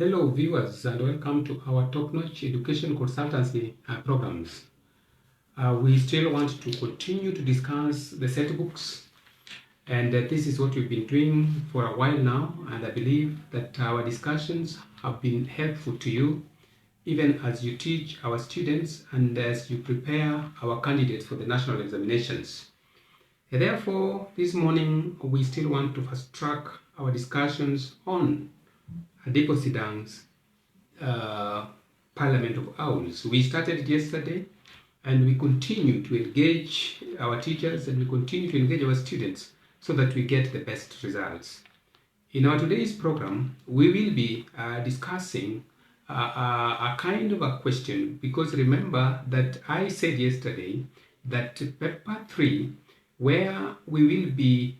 Hello viewers and welcome to our top-notch education consultancy programs. We still want to continue to discuss the set books, and this is what we've been doing for a while now, and I believe that our discussions have been helpful to you even as you teach our students and as you prepare our candidates for the national examinations. And therefore, this morning we still want to fast-track our discussions on Adepo Sidang's Parliament of OWLS. We started yesterday and we continue to engage our teachers and we continue to engage our students so that we get the best results. In our today's program, we will be discussing a kind of a question, because remember that I said yesterday that paper 3, where we will be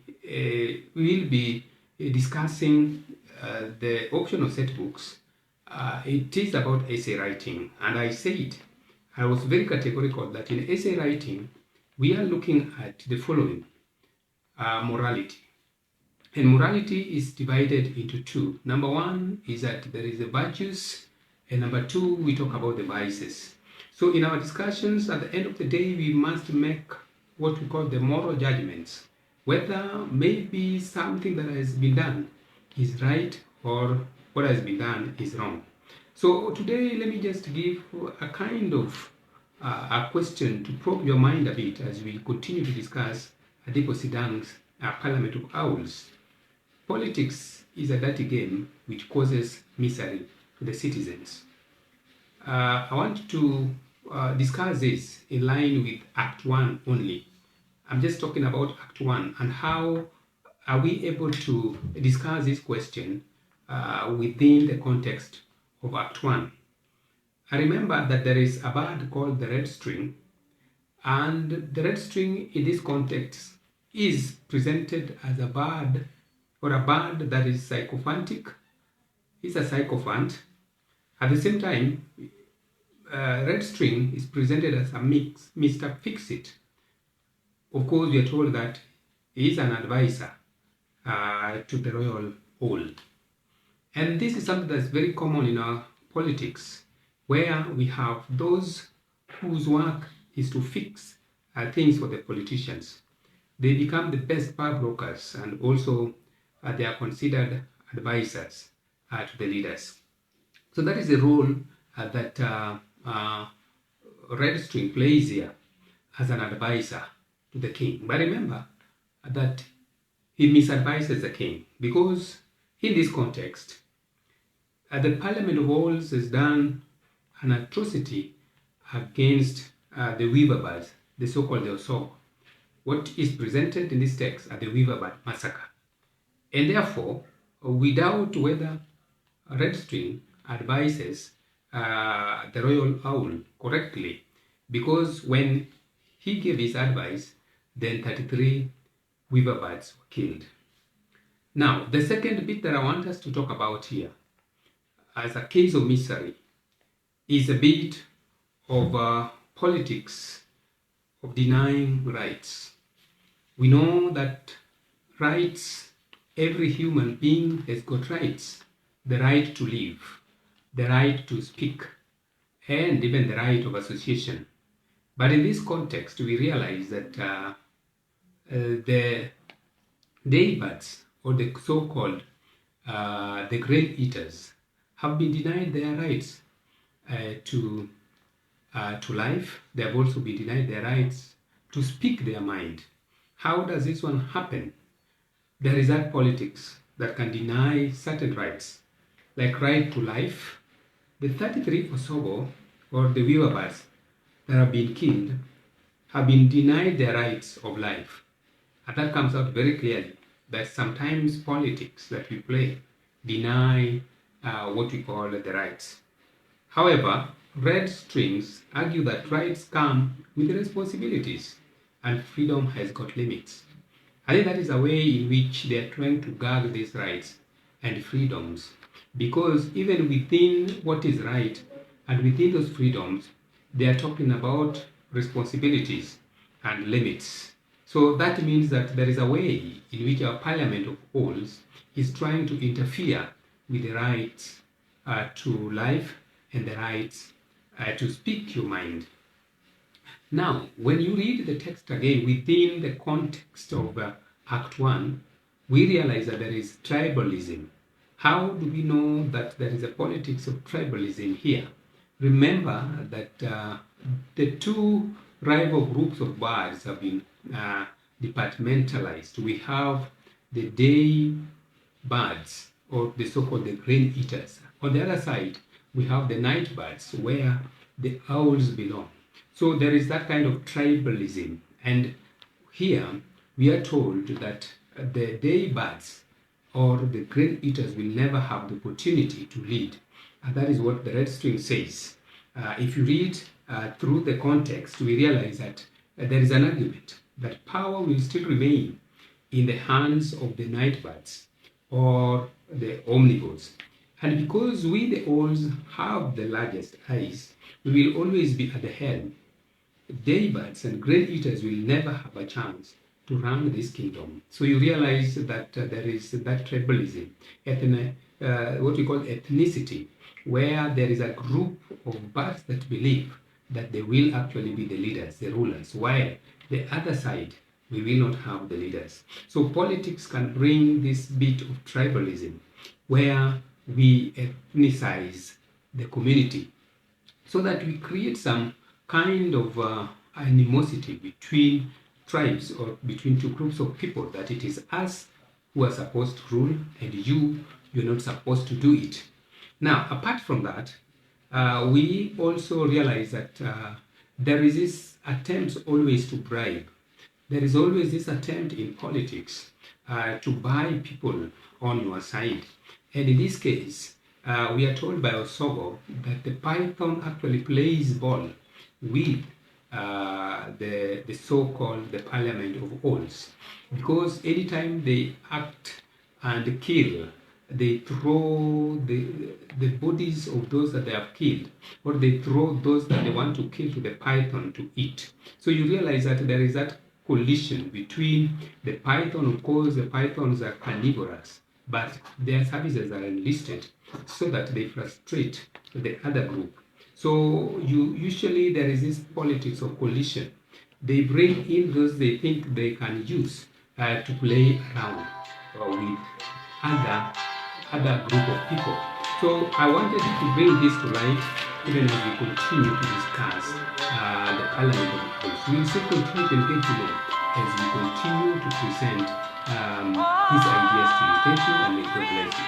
discussing the option of set books, it is about essay writing, and I was very categorical that in essay writing we are looking at the following: morality. And morality is divided into two. Number one is that there is the virtues, and number two, we talk about the vices. So in our discussions, at the end of the day, we must make what we call the moral judgments, whether maybe something that has been done is right or what has been done is wrong. So today, let me just give a kind of a question to probe your mind a bit as we continue to discuss Adepo Sidang's Parliament of OWLS. Politics is a dirty game which causes misery to the citizens. I want to discuss this in line with Act 1 only. I'm just talking about Act 1 and how are we able to discuss this question within the context of Act 1. I remember that there is a bird called the red string, and the red string in this context is presented as a bird, or a bird that is sycophantic. It's a sycophant. At the same time, red string is presented as a Mr. Fix-It. Of course, we are told that he is an advisor to the royal owl. And this is something that's very common in our politics, where we have those whose work is to fix things for the politicians. They become the best power brokers, and also they are considered advisors to the leaders. So that is the role that red string plays here as an advisor to the king. But remember that he misadvises the king, because in this context, the Parliament of OWLS has done an atrocity against the weaver birds, the so-called Osog. What is presented in this text are the weaver bird massacre. And therefore, we doubt whether red string advises the royal owl correctly, because when he gave his advice, then 33 weaver birds were killed. Now, the second bit that I want us to talk about here, as a case of misery, is a bit of politics of denying rights. We know that rights, every human being has got rights: the right to live, the right to speak, and even the right of association. But in this context, we realize that the daybirds, or the so-called the grain eaters, have been denied their rights to life. They have also been denied their rights to speak their mind. How does this one happen? There is that politics that can deny certain rights, like right to life. The 33 Osogo, or the weaver birds that have been killed, have been denied their rights of life. And that comes out very clearly, that sometimes politics that we play deny what we call the rights. However, red strings argue that rights come with responsibilities, and freedom has got limits. I think that is a way in which they are trying to guard these rights and freedoms, because even within what is right and within those freedoms, they are talking about responsibilities and limits. So that means that there is a way in which our Parliament of OWLS is trying to interfere with the rights to life and the rights to speak your mind. Now, when you read the text again within the context of Act 1, we realize that there is tribalism. How do we know that there is a politics of tribalism here? Remember that the two rival groups of birds have been departmentalized. We have the day birds, or the so-called the grain eaters. On the other side, we have the night birds, where the owls belong. So there is that kind of tribalism. And here we are told that the day birds or the grain eaters will never have the opportunity to lead. And that is what the red string says. If you read through the context, we realize that there is an argument that power will still remain in the hands of the night birds or the omnivores. And because we, the owls, have the largest eyes, we will always be at the helm. Daybirds and grain eaters will never have a chance to run this kingdom. So you realize that there is that tribalism, what we call ethnicity, where there is a group of birds that believe that they will actually be the leaders, the rulers, while the other side, we will not have the leaders. So politics can bring this bit of tribalism, where we ethnicize the community, so that we create some kind of animosity between tribes or between two groups of people, that it is us who are supposed to rule and you're not supposed to do it. Now, apart from that, we also realize that there is this attempt always to bribe. There is always this attempt in politics to buy people on your side. And in this case, we are told by Osogo that the python actually plays ball with the so-called the parliament of OWLS, because anytime they act and kill, they throw the bodies of those that they have killed, or they throw those that they want to kill to the python to eat. So you realize that there is that collision between the python. Of course, the pythons are carnivorous, but their services are enlisted so that they frustrate the other group. So usually there is this politics of collision. They bring in those they think they can use to play around with other group of people. So I wanted to bring this to light, even as we continue to discuss the Parliament of Course. We will still continue to engage with them as we continue to present these ideas to you. Thank you, and may God bless you.